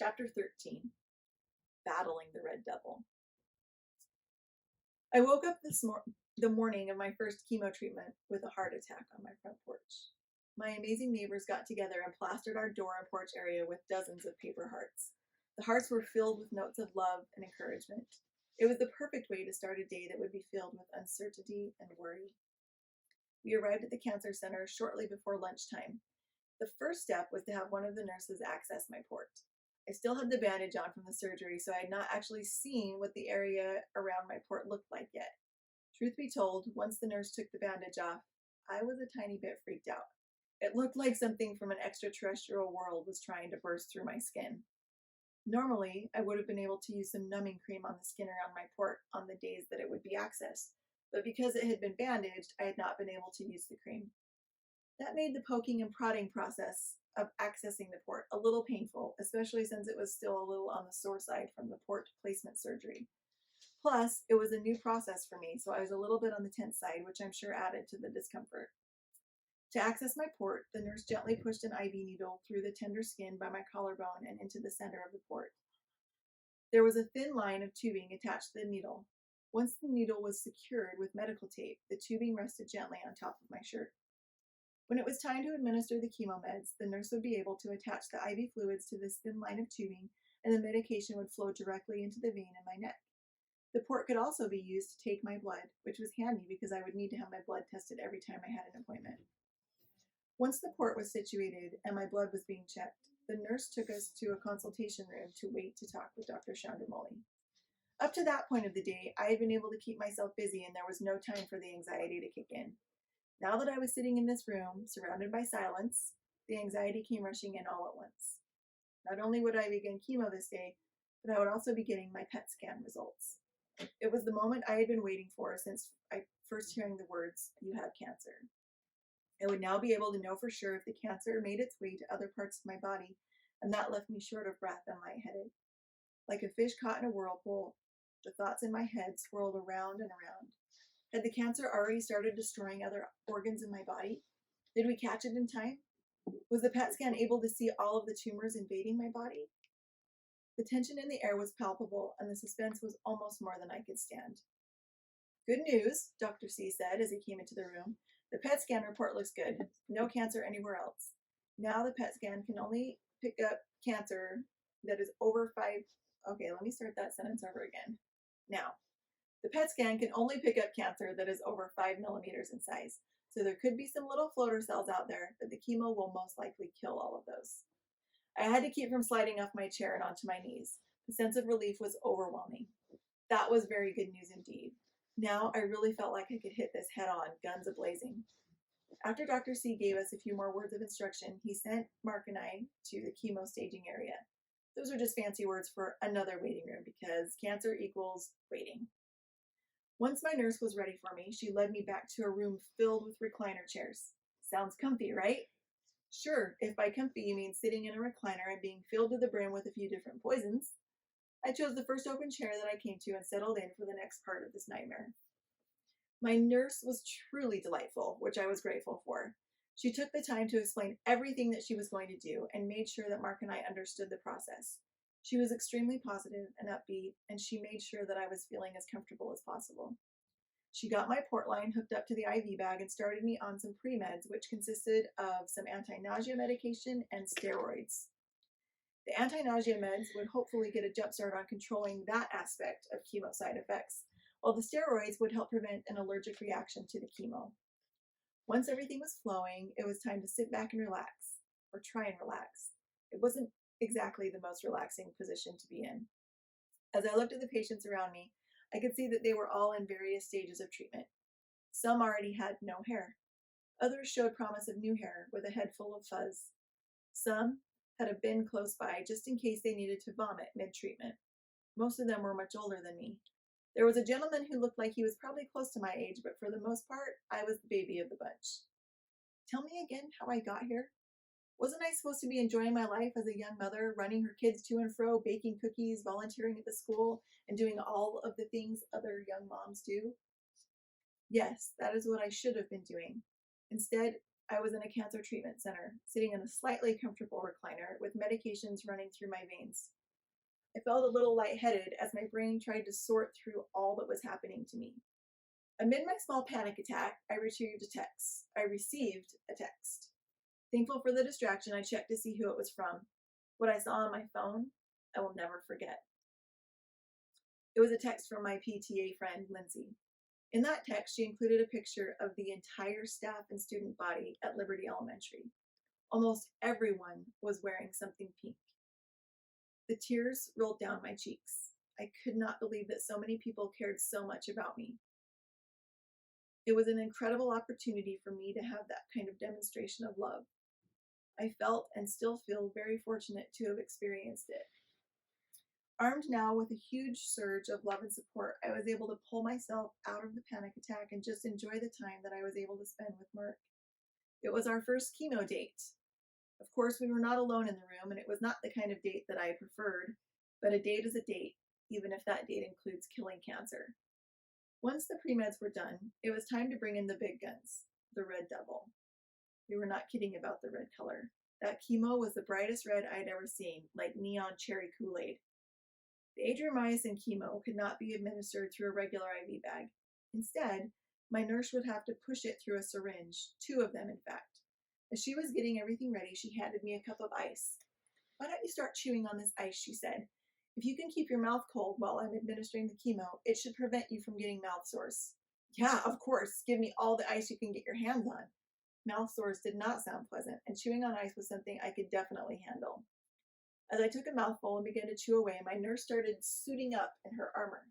Chapter 13, Battling the Red Devil. I woke up the morning of my first chemo treatment with a heart attack on my front porch. My amazing neighbors got together and plastered our door and porch area with dozens of paper hearts. The hearts were filled with notes of love and encouragement. It was the perfect way to start a day that would be filled with uncertainty and worry. We arrived at the cancer center shortly before lunchtime. The first step was to have one of the nurses access my port. I still had the bandage on from the surgery, so I had not actually seen what the area around my port looked like yet. Truth be told, once the nurse took the bandage off, I was a tiny bit freaked out. It looked like something from an extraterrestrial world was trying to burst through my skin. Normally, I would have been able to use some numbing cream on the skin around my port on the days that it would be accessed, but because it had been bandaged, I had not been able to use the cream. That made the poking and prodding process of accessing the port a little painful, especially since it was still a little on the sore side from the port placement surgery. Plus, it was a new process for me, so I was a little bit on the tense side, which I'm sure added to the discomfort. To access my port, the nurse gently pushed an IV needle through the tender skin by my collarbone and into the center of the port. There was a thin line of tubing attached to the needle. Once the needle was secured with medical tape, the tubing rested gently on top of my shirt. When it was time to administer the chemo meds, the nurse would be able to attach the IV fluids to this thin line of tubing, and the medication would flow directly into the vein in my neck. The port could also be used to take my blood, which was handy because I would need to have my blood tested every time I had an appointment. Once the port was situated and my blood was being checked, the nurse took us to a consultation room to wait to talk with Dr. Chandramouli. Up to that point of the day, I had been able to keep myself busy and there was no time for the anxiety to kick in. Now that I was sitting in this room, surrounded by silence, the anxiety came rushing in all at once. Not only would I begin chemo this day, but I would also be getting my PET scan results. It was the moment I had been waiting for since I first hearing the words, "You have cancer." I would now be able to know for sure if the cancer made its way to other parts of my body, and that left me short of breath and lightheaded. Like a fish caught in a whirlpool, the thoughts in my head swirled around and around. Had the cancer already started destroying other organs in my body? Did we catch it in time? Was the PET scan able to see all of the tumors invading my body? The tension in the air was palpable, and the suspense was almost more than I could stand. "Good news," Dr. C said as he came into the room. "The PET scan report looks good. No cancer anywhere else. Now the PET scan can only pick up cancer that is over 5..." Okay, let me start that sentence over again. Now, the PET scan can only pick up cancer that is over 5 millimeters in size. So there could be some little floater cells out there, but the chemo will most likely kill all of those. I had to keep from sliding off my chair and onto my knees. The sense of relief was overwhelming. That was very good news indeed. Now I really felt like I could hit this head on, guns a-blazing. After Dr. C gave us a few more words of instruction, he sent Mark and I to the chemo staging area. Those are just fancy words for another waiting room because cancer equals waiting. Once my nurse was ready for me, she led me back to a room filled with recliner chairs. Sounds comfy, right? Sure, if by comfy you mean sitting in a recliner and being filled to the brim with a few different poisons. I chose the first open chair that I came to and settled in for the next part of this nightmare. My nurse was truly delightful, which I was grateful for. She took the time to explain everything that she was going to do and made sure that Mark and I understood the process. She was extremely positive and upbeat, and she made sure that I was feeling as comfortable as possible. She got my port line hooked up to the IV bag and started me on some pre-meds, which consisted of some anti-nausea medication and steroids. The anti-nausea meds would hopefully get a jump start on controlling that aspect of chemo side effects, while the steroids would help prevent an allergic reaction to the chemo. Once everything was flowing, it was time to sit back and relax, or try and relax. It wasn't exactly the most relaxing position to be in. As I looked at the patients around me, I could see that they were all in various stages of treatment. Some already had no hair. Others showed promise of new hair with a head full of fuzz. Some had a bin close by just in case they needed to vomit mid-treatment. Most of them were much older than me. There was a gentleman who looked like he was probably close to my age, but for the most part, I was the baby of the bunch. Tell me again how I got here? Wasn't I supposed to be enjoying my life as a young mother, running her kids to and fro, baking cookies, volunteering at the school, and doing all of the things other young moms do? Yes, that is what I should have been doing. Instead, I was in a cancer treatment center, sitting in a slightly comfortable recliner with medications running through my veins. I felt a little lightheaded as my brain tried to sort through all that was happening to me. Amid my small panic attack, I received a text. Thankful for the distraction, I checked to see who it was from. What I saw on my phone, I will never forget. It was a text from my PTA friend, Lindsay. In that text, she included a picture of the entire staff and student body at Liberty Elementary. Almost everyone was wearing something pink. The tears rolled down my cheeks. I could not believe that so many people cared so much about me. It was an incredible opportunity for me to have that kind of demonstration of love. I felt and still feel very fortunate to have experienced it. Armed now with a huge surge of love and support, I was able to pull myself out of the panic attack and just enjoy the time that I was able to spend with Merck. It was our first chemo date. Of course, we were not alone in the room, and it was not the kind of date that I preferred, but a date is a date, even if that date includes killing cancer. Once the pre-meds were done, it was time to bring in the big guns, the red devil. We were not kidding about the red color. That chemo was the brightest red I'd ever seen, like neon cherry Kool-Aid. The adriamycin chemo could not be administered through a regular IV bag. Instead, my nurse would have to push it through a syringe, 2 of them in fact. As she was getting everything ready, she handed me a cup of ice. "Why don't you start chewing on this ice?" she said. "If you can keep your mouth cold while I'm administering the chemo, it should prevent you from getting mouth sores." "Yeah, of course. Give me all the ice you can get your hands on." Mouth sores did not sound pleasant, and chewing on ice was something I could definitely handle. As I took a mouthful and began to chew away, my nurse started suiting up in her armor.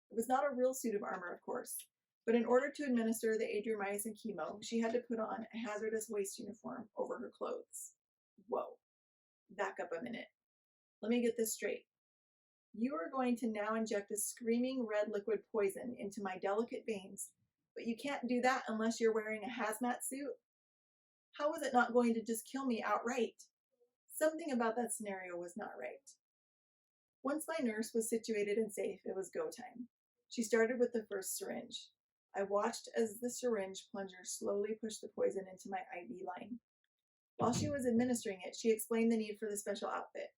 It was not a real suit of armor, of course, but in order to administer the adriamycin chemo, she had to put on a hazardous waste uniform over her clothes. Whoa. Back up a minute. Let me get this straight. You are going to now inject a screaming red liquid poison into my delicate veins, but you can't do that unless you're wearing a hazmat suit? How was it not going to just kill me outright? Something about that scenario was not right. Once my nurse was situated and safe, it was go time. She started with the first syringe. I watched as the syringe plunger slowly pushed the poison into my IV line. While she was administering it, she explained the need for the special outfit.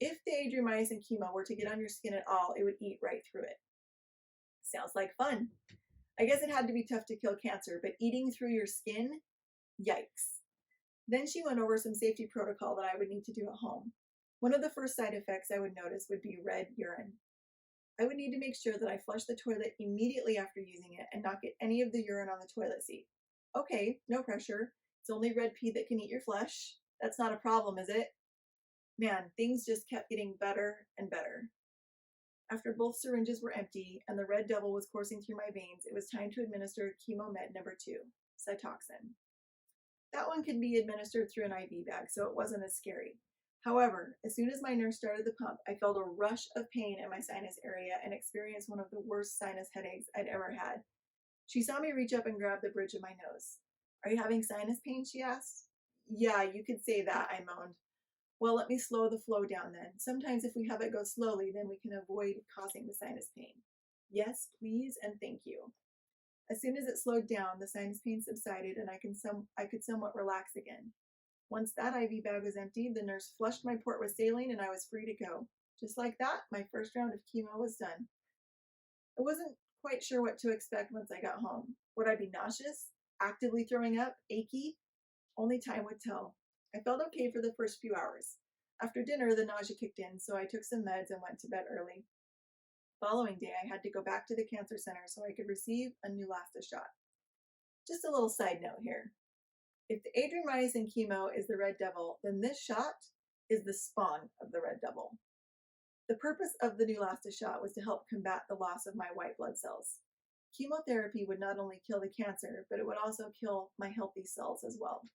If the adriamycin chemo were to get on your skin at all, it would eat right through it. Sounds like fun. I guess it had to be tough to kill cancer, but eating through your skin? Yikes. Then she went over some safety protocol that I would need to do at home. One of the first side effects I would notice would be red urine. I would need to make sure that I flush the toilet immediately after using it and not get any of the urine on the toilet seat. Okay, no pressure. It's only red pee that can eat your flesh. That's not a problem, is it? Man, things just kept getting better and better. After both syringes were empty and the red devil was coursing through my veins, it was time to administer chemo med number 2, Cytoxan. That one could be administered through an IV bag, so it wasn't as scary. However, as soon as my nurse started the pump, I felt a rush of pain in my sinus area and experienced one of the worst sinus headaches I'd ever had. She saw me reach up and grab the bridge of my nose. "Are you having sinus pain?" she asked. "Yeah, you could say that," I moaned. "Well, let me slow the flow down then. Sometimes if we have it go slowly, then we can avoid causing the sinus pain." "Yes, please, and thank you." As soon as it slowed down, the sinus pain subsided and I could somewhat relax again. Once that IV bag was emptied, the nurse flushed my port with saline and I was free to go. Just like that, my first round of chemo was done. I wasn't quite sure what to expect once I got home. Would I be nauseous? Actively throwing up? Achy? Only time would tell. I felt okay for the first few hours. After dinner, the nausea kicked in, so I took some meds and went to bed early. The following day, I had to go back to the cancer center so I could receive a Neulasta shot. Just a little side note here. If the adriamycin chemo is the red devil, then this shot is the spawn of the red devil. The purpose of the Neulasta shot was to help combat the loss of my white blood cells. Chemotherapy would not only kill the cancer, but it would also kill my healthy cells as well.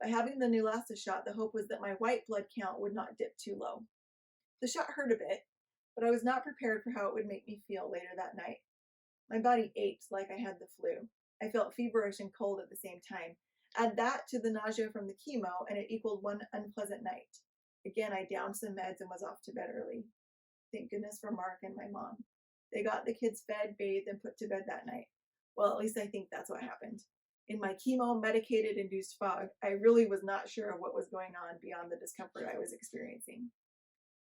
By having the Neulasta shot, the hope was that my white blood count would not dip too low. The shot hurt a bit, but I was not prepared for how it would make me feel later that night. My body ached like I had the flu. I felt feverish and cold at the same time. Add that to the nausea from the chemo, and it equaled one unpleasant night. Again, I downed some meds and was off to bed early. Thank goodness for Mark and my mom. They got the kids fed, bathed, and put to bed that night. Well, at least I think that's what happened. In my chemo medicated induced fog, I really was not sure what was going on beyond the discomfort I was experiencing.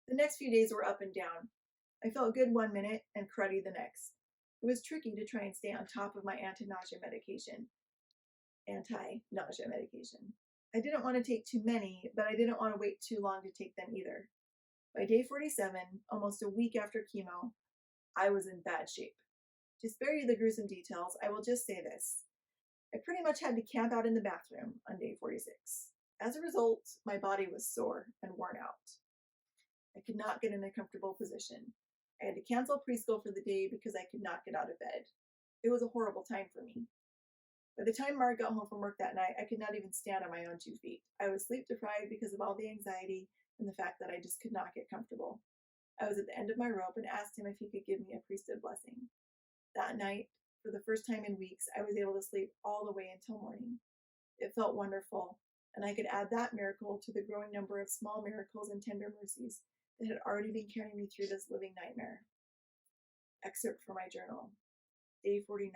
The next few days were up and down. I felt good one minute and cruddy the next. It was tricky to try and stay on top of my anti-nausea medication. I didn't want to take too many, but I didn't want to wait too long to take them either. By day 47, almost a week after chemo, I was in bad shape. To spare you the gruesome details, I will just say this. I pretty much had to camp out in the bathroom on day 46. As a result, my body was sore and worn out. I could not get in a comfortable position. I had to cancel preschool for the day because I could not get out of bed. It was a horrible time for me. By the time Mark got home from work that night, I could not even stand on my own 2 feet. I was sleep deprived because of all the anxiety and the fact that I just could not get comfortable. I was at the end of my rope and asked him if he could give me a priesthood blessing. That night, for the first time in weeks, I was able to sleep all the way until morning. It felt wonderful, and I could add that miracle to the growing number of small miracles and tender mercies that had already been carrying me through this living nightmare. Excerpt from my journal. Day 49.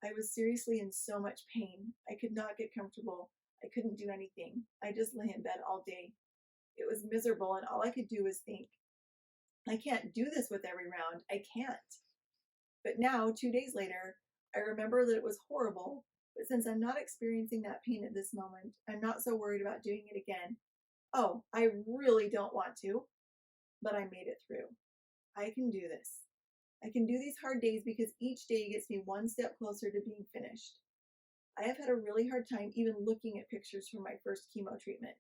I was seriously in so much pain. I could not get comfortable. I couldn't do anything. I just lay in bed all day. It was miserable, and all I could do was think, I can't do this with every round. I can't. But now, 2 days later, I remember that it was horrible, but since I'm not experiencing that pain at this moment, I'm not so worried about doing it again. Oh, I really don't want to, but I made it through. I can do this. I can do these hard days because each day gets me one step closer to being finished. I have had a really hard time even looking at pictures from my first chemo treatment,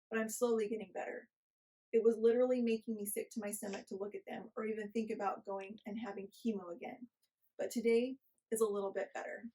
but I'm slowly getting better. It was literally making me sick to my stomach to look at them or even think about going and having chemo again. But today is a little bit better.